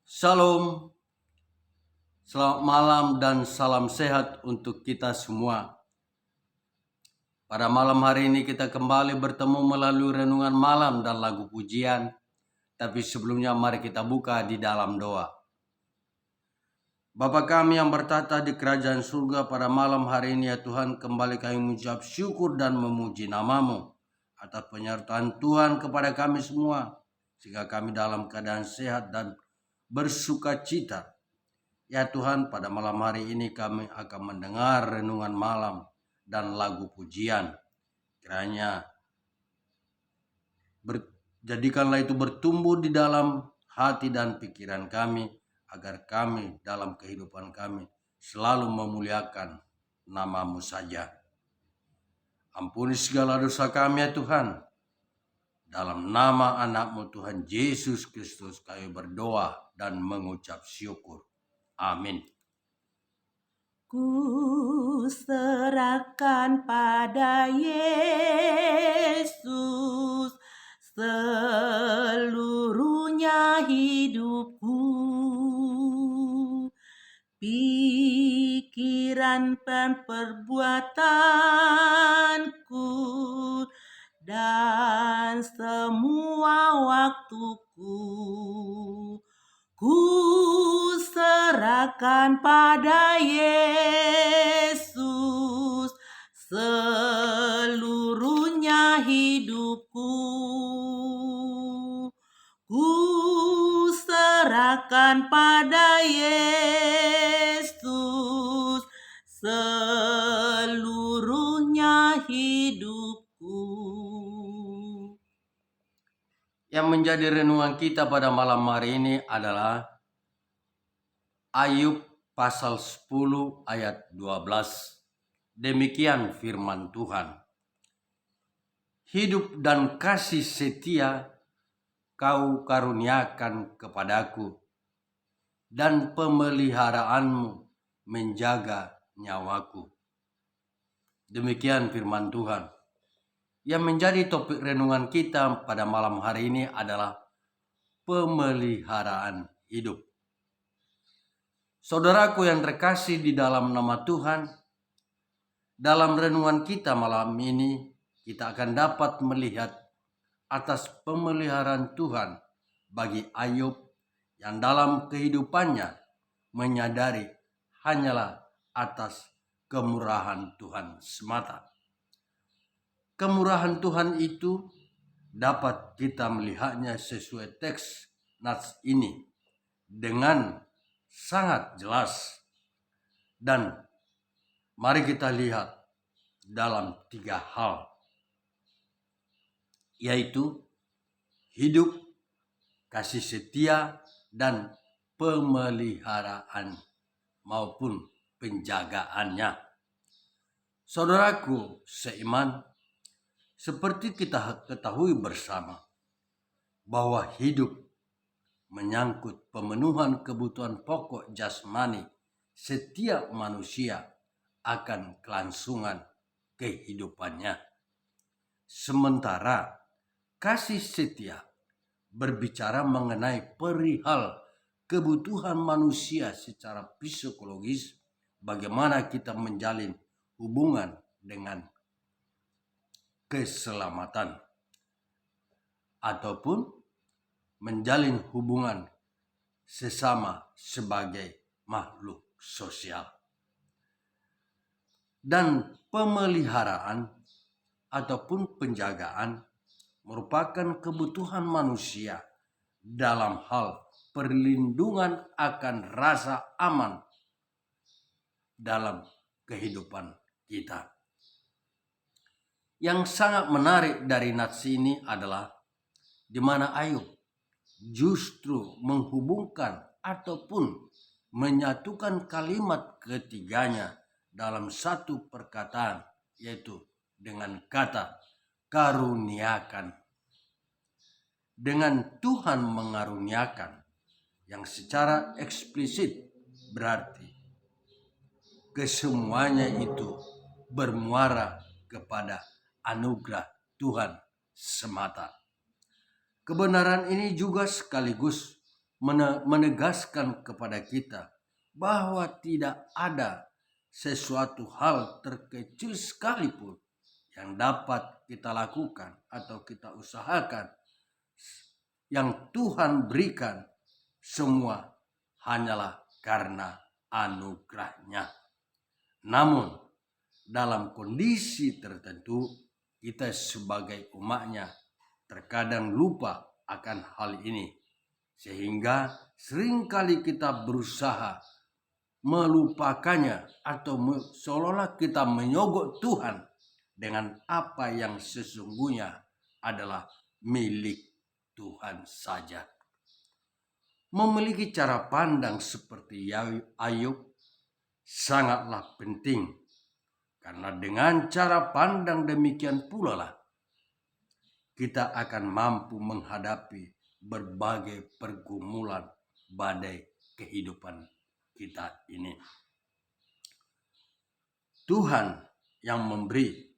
Shalom, selamat malam dan salam sehat untuk kita semua. Pada malam hari ini kita kembali bertemu melalui renungan malam dan lagu pujian. Tapi sebelumnya mari kita buka di dalam doa. Bapa kami yang bertata di kerajaan surga, pada malam hari ini ya Tuhan, kembali kami mengucap syukur dan memuji nama-Mu atas penyertaan Tuhan kepada kami semua, sehingga kami dalam keadaan sehat dan bersuka cita. Ya Tuhan, pada malam hari ini kami akan mendengar renungan malam dan lagu pujian. Kiranya jadikanlah itu bertumbuh di dalam hati dan pikiran kami, agar kami dalam kehidupan kami selalu memuliakan nama-Mu saja. Ampuni segala dosa kami ya Tuhan. Dalam nama anak-Mu Tuhan Yesus Kristus kami berdoa dan mengucap syukur. Amin. Ku serahkan pada Yesus seluruhnya hidupku, pikiran dan perbuatanku, dan semua waktuku. Ku serahkan pada Yesus seluruhnya hidupku. Ku serahkan pada Yesus seluruhnya hidupku. Yang menjadi renungan kita pada malam hari ini adalah Ayub pasal 10 ayat 12. Demikian firman Tuhan. Hidup dan kasih setia Kau karuniakan kepadaku, dan pemeliharaanmu menjaga nyawaku. Demikian firman Tuhan. Yang menjadi topik renungan kita pada malam hari ini adalah pemeliharaan hidup. Saudaraku yang terkasih di dalam nama Tuhan, dalam renungan kita malam ini kita akan dapat melihat atas pemeliharaan Tuhan bagi Ayub yang dalam kehidupannya menyadari hanyalah atas kemurahan Tuhan semata. Kemurahan Tuhan itu dapat kita melihatnya sesuai teks nats ini dengan sangat jelas. Dan mari kita lihat dalam 3 hal, yaitu hidup, kasih setia, dan pemeliharaan maupun penjagaannya. Saudaraku seiman, seperti kita ketahui bersama bahwa hidup menyangkut pemenuhan kebutuhan pokok jasmani setiap manusia akan kelangsungan kehidupannya. Sementara kasih setia berbicara mengenai perihal kebutuhan manusia secara psikologis, bagaimana kita menjalin hubungan dengan keselamatan ataupun menjalin hubungan sesama sebagai makhluk sosial. Dan pemeliharaan ataupun penjagaan merupakan kebutuhan manusia dalam hal perlindungan akan rasa aman dalam kehidupan kita. Yang sangat menarik dari nats ini adalah di mana Ayub justru menghubungkan ataupun menyatukan kalimat ketiganya dalam satu perkataan, yaitu dengan kata karuniakan. Dengan Tuhan mengaruniakan, yang secara eksplisit berarti kesemuanya itu bermuara kepada anugerah Tuhan semata. Kebenaran ini juga sekaligus menegaskan kepada kita bahwa tidak ada sesuatu hal terkecil sekalipun yang dapat kita lakukan atau kita usahakan yang Tuhan berikan, semua hanyalah karena anugerah-Nya. Namun dalam kondisi tertentu kita sebagai umat-Nya terkadang lupa akan hal ini, sehingga seringkali kita berusaha melupakannya atau seolah-olah kita menyogok Tuhan dengan apa yang sesungguhnya adalah milik Tuhan saja. Memiliki cara pandang seperti Ayub sangatlah penting, karena dengan cara pandang demikian pula lah kita akan mampu menghadapi berbagai pergumulan badai kehidupan kita ini. Tuhan yang memberi,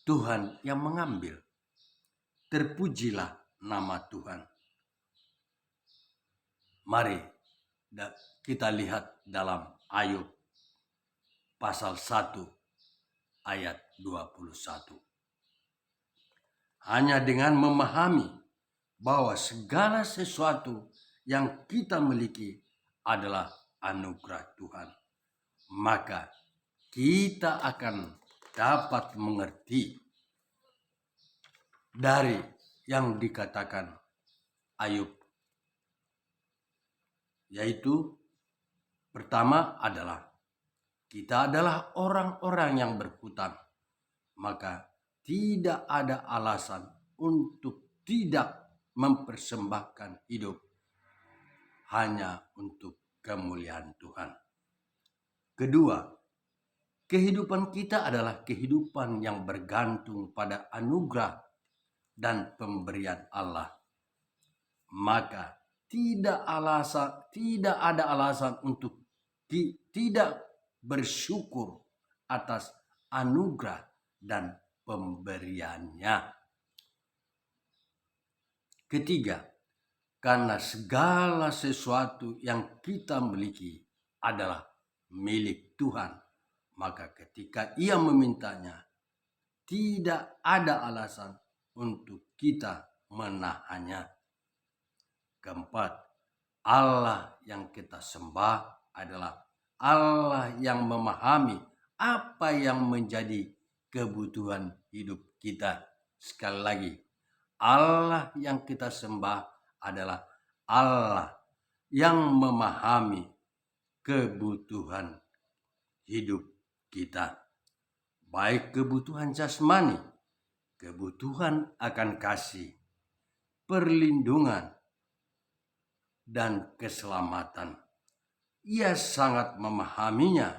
Tuhan yang mengambil. Terpujilah nama Tuhan. Mari kita lihat dalam Ayub pasal 1 ayat 21. Hanya dengan memahami bahwa segala sesuatu yang kita miliki adalah anugerah Tuhan, maka kita akan dapat mengerti dari yang dikatakan Ayub, yaitu pertama adalah kita adalah orang-orang yang berhutang, maka tidak ada alasan untuk tidak mempersembahkan hidup hanya untuk kemuliaan Tuhan. Kedua, kehidupan kita adalah kehidupan yang bergantung pada anugerah dan pemberian Allah. Maka tidak ada alasan untuk tidak bersyukur atas anugerah dan pemberiannya. Ketiga, karena segala sesuatu yang kita miliki adalah milik Tuhan, maka ketika Ia memintanya, tidak ada alasan untuk kita menahannya. Keempat, Allah yang kita sembah adalah Allah yang memahami apa yang menjadi kebutuhan hidup kita. Sekali lagi, Allah yang kita sembah adalah Allah yang memahami kebutuhan hidup kita. Baik kebutuhan jasmani, kebutuhan akan kasih, perlindungan, dan keselamatan. Ia sangat memahaminya.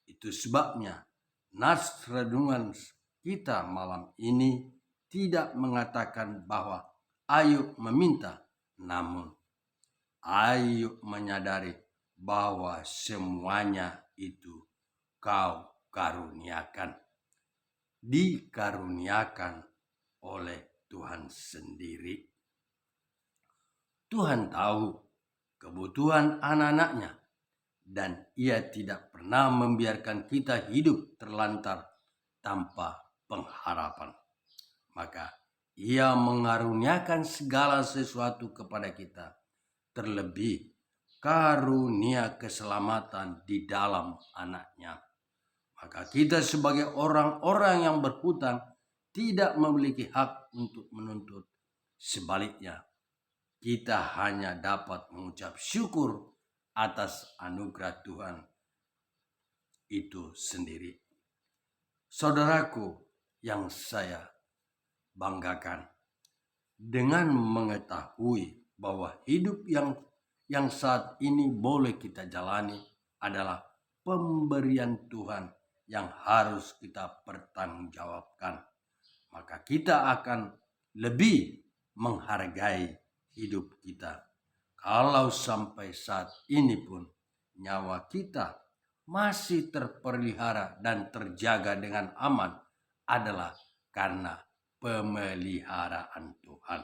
Itu sebabnya nas renungan kita malam ini tidak mengatakan bahwa Ayub meminta, namun Ayub menyadari bahwa semuanya itu Kau karuniakan, dikaruniakan oleh Tuhan sendiri. Tuhan tahu kebutuhan anak-anaknya, dan Ia tidak pernah membiarkan kita hidup terlantar tanpa pengharapan. Maka Ia mengaruniakan segala sesuatu kepada kita, terlebih karunia keselamatan di dalam anak-Nya. Maka kita sebagai orang-orang yang berhutang tidak memiliki hak untuk menuntut. Sebaliknya, kita hanya dapat mengucap syukur atas anugerah Tuhan itu sendiri. Saudaraku yang saya banggakan, dengan mengetahui bahwa hidup yang saat ini boleh kita jalani adalah pemberian Tuhan yang harus kita pertanggungjawabkan, maka kita akan lebih menghargai hidup kita. Kalau sampai saat ini pun nyawa kita masih terpelihara dan terjaga dengan aman adalah karena pemeliharaan Tuhan.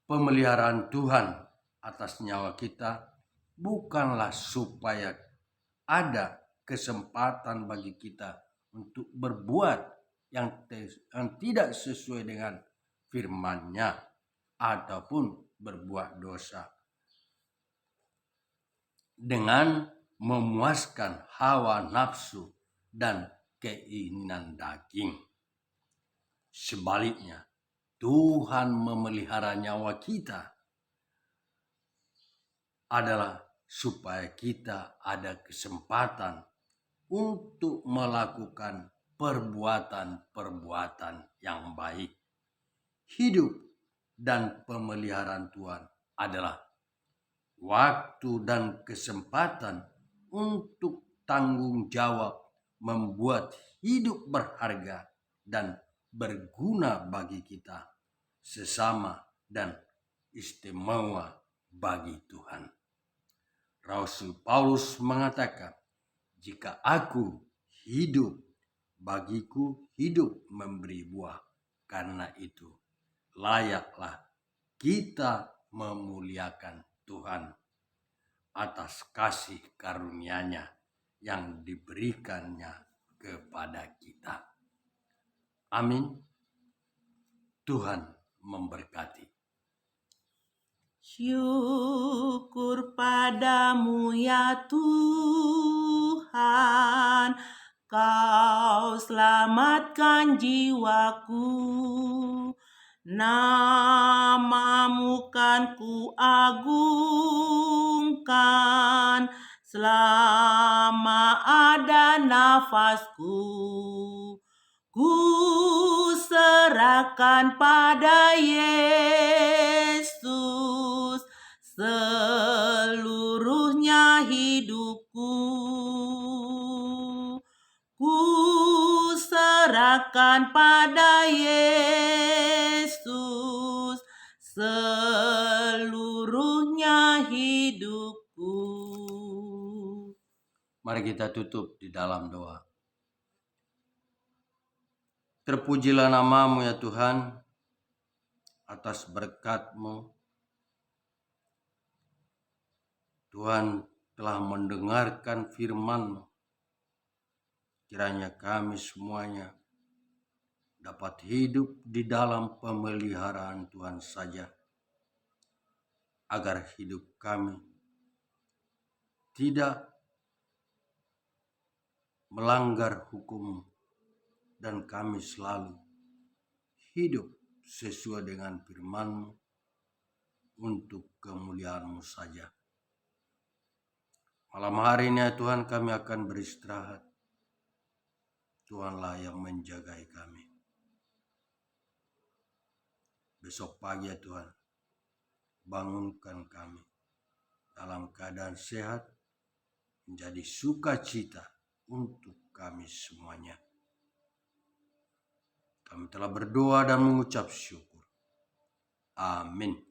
Pemeliharaan Tuhan atas nyawa kita bukanlah supaya ada kesempatan bagi kita untuk berbuat yang tidak sesuai dengan firman-Nya ataupun berbuat dosa dengan memuaskan hawa nafsu dan keinginan daging. Sebaliknya, Tuhan memelihara nyawa kita adalah supaya kita ada kesempatan untuk melakukan perbuatan-perbuatan yang baik. Hidup dan pemeliharaan Tuhan adalah waktu dan kesempatan untuk tanggung jawab membuat hidup berharga dan berguna bagi kita sesama dan istimewa bagi Tuhan. Rasul Paulus mengatakan, jika aku hidup, bagiku hidup memberi buah. Karena itu layaklah kita memuliakan Tuhan atas kasih karunia-Nya yang diberikannya kepada kita. Amin. Tuhan memberkati. Syukur padamu ya Tuhan, Kau selamatkan jiwaku. Namamu kan ku agungkan selama ada nafasku. Ku serahkan pada Yesus seluruhnya hidupku. Ku serahkan pada Yesus seluruhnya hidupku. Mari kita tutup di dalam doa. Terpujilah nama-Mu ya Tuhan, atas berkat-Mu. Tuhan telah mendengarkan firman-Mu. Kiranya kami semuanya dapat hidup di dalam pemeliharaan Tuhan saja, agar hidup kami tidak melanggar hukum dan kami selalu hidup sesuai dengan firman-Mu untuk kemuliaan-Mu saja. Malam hari ini ya Tuhan, kami akan beristirahat. Tuhanlah yang menjagai kami. Besok pagi ya Tuhan, bangunkan kami dalam keadaan sehat, menjadi sukacita untuk kami semuanya. Kami telah berdoa dan mengucap syukur. Amin.